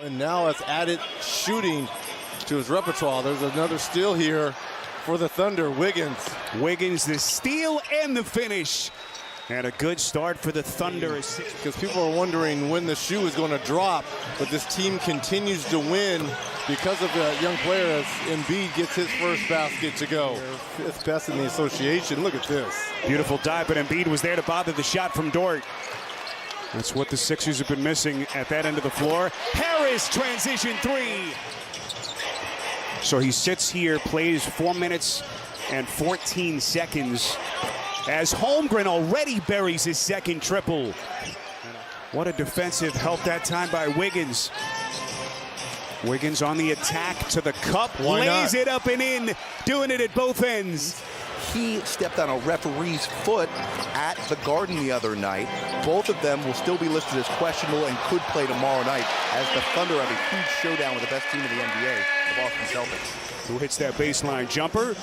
And now has added shooting to his repertoire. There's another steal here for the Thunder. Wiggins, the steal and the finish. And a good start for the Thunder. Because people are wondering when the shoe is going to drop, but this team continues to win because of the young player as Embiid gets his first basket to go. Fifth best in the association. Look at this. Beautiful dive, but Embiid was there to bother the shot from Dort. That's what the Sixers have been missing at that end of the floor. Harris, transition three. So he sits here, plays 4 minutes and 14 seconds as Holmgren already buries his second triple. What a defensive help that time by Wiggins. Wiggins on the attack to the cup, lays it up and in, doing it at both ends. He stepped on a referee's foot at the Garden the other night. Both of them will still be listed as questionable and could play tomorrow night as the Thunder have a huge showdown with the best team in the NBA, the Boston Celtics. Who hits that baseline jumper.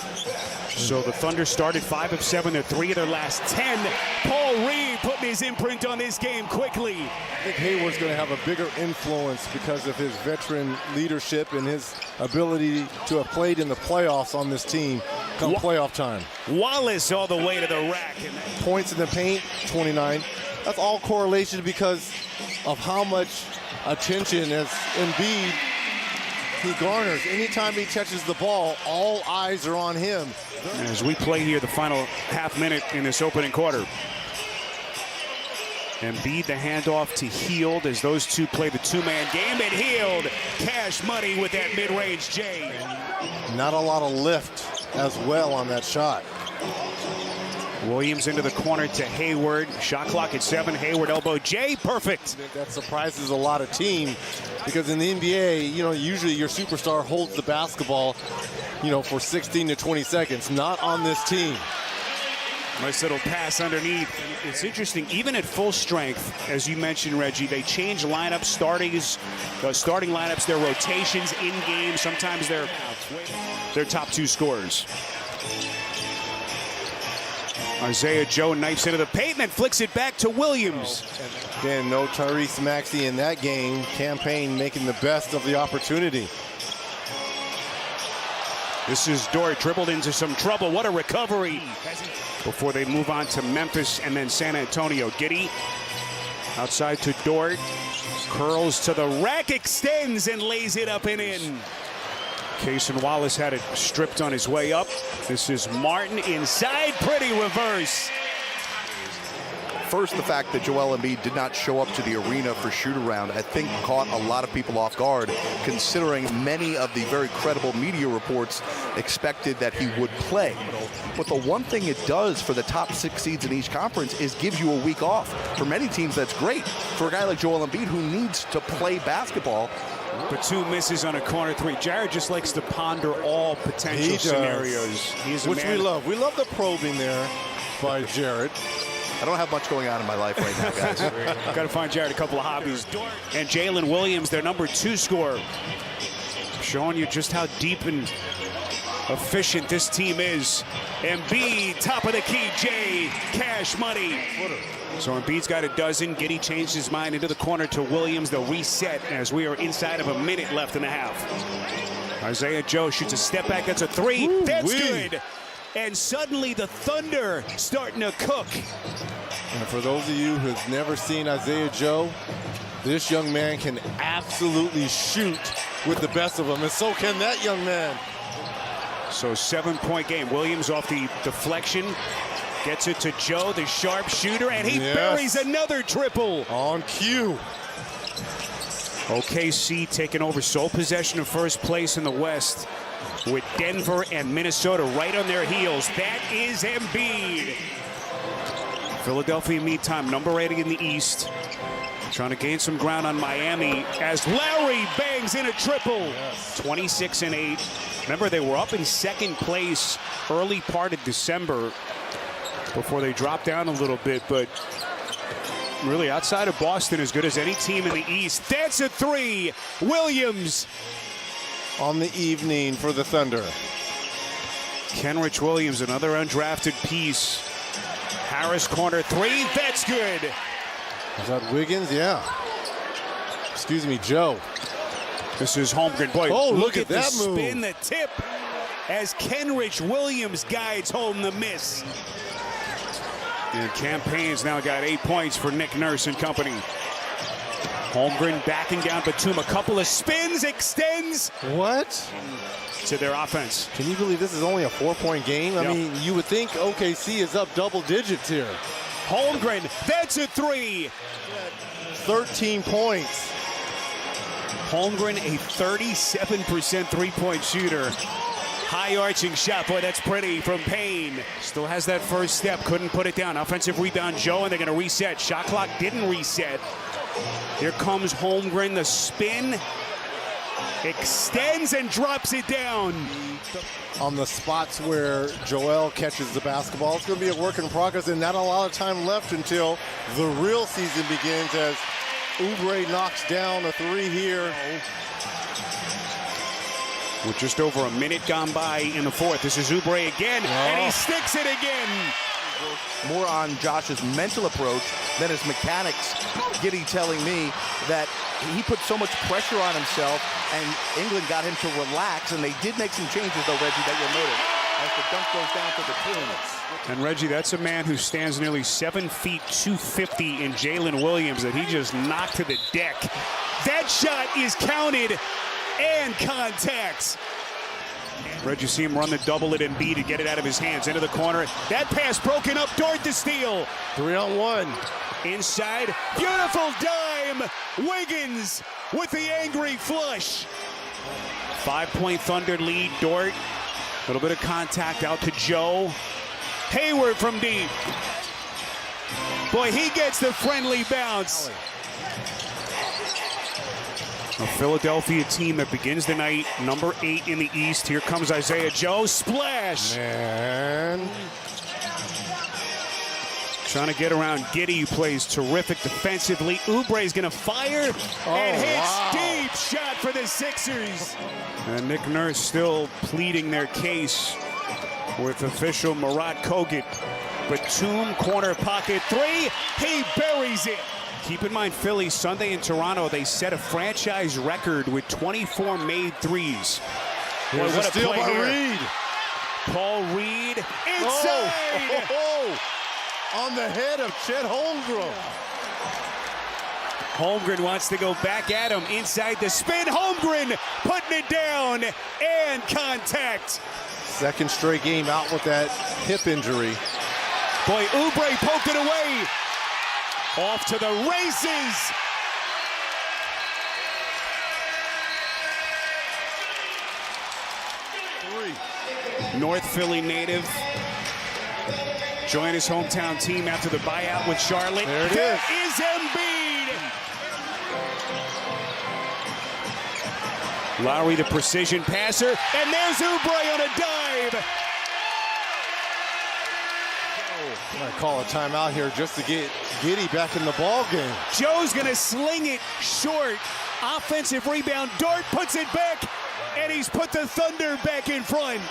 So the Thunder started 5 of 7. They're 3 of their last 10. Paul Reed putting his imprint on this game quickly. I think Hayward's going to have a bigger influence because of his veteran leadership and his ability to have played in the playoffs on this team come playoff time. Wallace all the way to the rack. Points in the paint, 29. That's all correlation because of how much attention as Embiid he garners. Anytime he touches the ball, all eyes are on him. As we play here the final half minute in this opening quarter. Embiid the handoff to Hield as those two play the two-man game, and Hield cash money with that mid-range J. Not a lot of lift as well on that shot. Williams into the corner to Hayward. Shot clock at 7. Hayward elbow J. Perfect. That surprises a lot of teams because in the NBA, usually your superstar holds the basketball, for 16 to 20 seconds. Not on this team. Nice little pass underneath. It's interesting, even at full strength, as you mentioned, Reggie, they change lineups, starting lineups, their rotations in game. Sometimes they're their top 2 scorers. Isaiah Joe knifes into the paint and then flicks it back to Williams. Again, no Tyrese Maxey in that game. Campaign making the best of the opportunity. This is Dort dribbled into some trouble. What a recovery before they move on to Memphis and then San Antonio. Giddey outside to Dort. Curls to the rack, extends and lays it up and in. Cason Wallace had it stripped on his way up. This is Martin inside, pretty reverse. First, the fact that Joel Embiid did not show up to the arena for shoot-around, I think caught a lot of people off guard, considering many of the very credible media reports expected that he would play. But the one thing it does for the top 6 seeds in each conference is gives you a week off. For many teams, that's great. For a guy like Joel Embiid who needs to play basketball, but 2 misses on a corner 3. Jared just likes to ponder all potential scenarios. Which we love. We love the probing there by Jared. I don't have much going on in my life right now, guys. Got to find Jared a couple of hobbies. And Jalen Williams, their number 2 scorer, showing you just how deep and efficient this team is. Embiid, top of the key, Jay, cash money. So Embiid's got a dozen. Giddey changed his mind into the corner to Williams. They'll reset as we are inside of a minute left and a half. Isaiah Joe shoots a step back. That's a 3. Ooh, that's good. And suddenly the Thunder starting to cook. And for those of you who've never seen Isaiah Joe, this young man can absolutely shoot with the best of them, and so can that young man. So 7-point game. Williams off the deflection. Gets it to Joe, the sharpshooter, and he buries another triple. On cue. OKC taking over sole possession of first place in the West with Denver and Minnesota right on their heels. That is Embiid. Philadelphia, meantime, number 8 in the East. Trying to gain some ground on Miami as Lowry bangs in a triple. 26 and 8. Remember, they were up in second place early part of December before they dropped down a little bit, but really outside of Boston, as good as any team in the East. That's a 3. Williams on the evening for the Thunder. Kenrich Williams, another undrafted piece. Harris corner 3. That's good. Is that Wiggins? Yeah. Excuse me, Joe. This is Holmgren. Boy, oh, look at that the move. spin, the tip, as Kenrich Williams guides home the miss. And Campaign's now got 8 points for Nick Nurse and company. Holmgren backing down Batum. A couple of spins, extends. What? To their offense. Can you believe this is only a 4-point game? I Yep. mean, you would think OKC is up double digits here. Holmgren, that's a three. 13 points. Holmgren, a 37% three-point shooter. High arching shot. Boy, that's pretty from Payne. Still has that first step. Couldn't put it down. Offensive rebound, Joe, and they're going to reset. Shot clock didn't reset. Here comes Holmgren. The spin. Extends and drops it down. On the spots where Joel catches the basketball, it's going to be a work in progress, and not a lot of time left until the real season begins as Oubre knocks down a three here. With just over a minute gone by in the fourth. This is Oubre again, and he sticks it again. More on Josh's mental approach than his mechanics. Giddey telling me that he put so much pressure on himself, and England got him to relax, and they did make some changes, though, Reggie, that you'll notice, as the dunk goes down to the team. And Reggie, that's a man who stands nearly 7 feet 250 in Jalen Williams that he just knocked to the deck. That shot is counted and contacts. Reggie, see him run the double at Embiid to get it out of his hands into the corner. That pass broken up. Dort to steal. 3-on-1. Inside, beautiful dime. Wiggins with the angry flush. 5-point Thunder lead. Dort, a little bit of contact out to Joe. Hayward from deep. Boy, he gets the friendly bounce. A Philadelphia team that begins the night number 8 in the East. Here comes Isaiah Joe. Splash. And Trying to get around Giddey, who plays terrific defensively. Oubre's going to fire and hits deep. Shot for the Sixers. And Nick Nurse still pleading their case with official Murat Kogut. Batum, corner pocket three. He buries it. Keep in mind, Philly, Sunday in Toronto, they set a franchise record with 24 made threes. Here's a steal by Reed. Paul Reed inside. On the head of Chet Holmgren. Holmgren wants to go back at him. Inside the spin. Holmgren putting it down and contact. Second straight game out with that hip injury. Boy, Oubre poked it away. Off to the races. North Philly native. Joined his hometown team after the buyout with Charlotte. There it is. There is Embiid. Lowry, the precision passer. And there's Oubre on a dive. I'm going to call a timeout here just to get Giddey back in the ball game. Joe's going to sling it short. Offensive rebound. Dort puts it back. And he's put the Thunder back in front.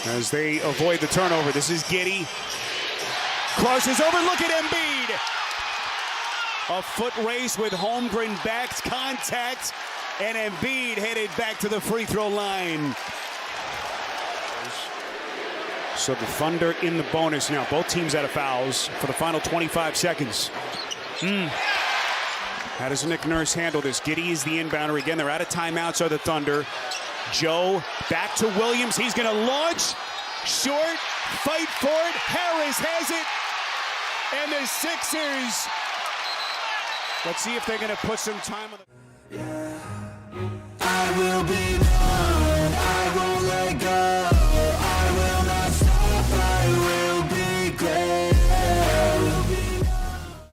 As they avoid the turnover, this is Giddey. Crosses over, look at Embiid. A foot race with Holmgren backs contact, and Embiid headed back to the free throw line. So the Thunder in the bonus now. Both teams out of fouls for the final 25 seconds. How does Nick Nurse handle this? Giddey is the inbounder. Again, they're out of timeouts, are the Thunder. Joe back to Williams. He's going to launch. Short. Fight for it. Harris has it. And the Sixers. Let's see if they're going to put some time on the... I will be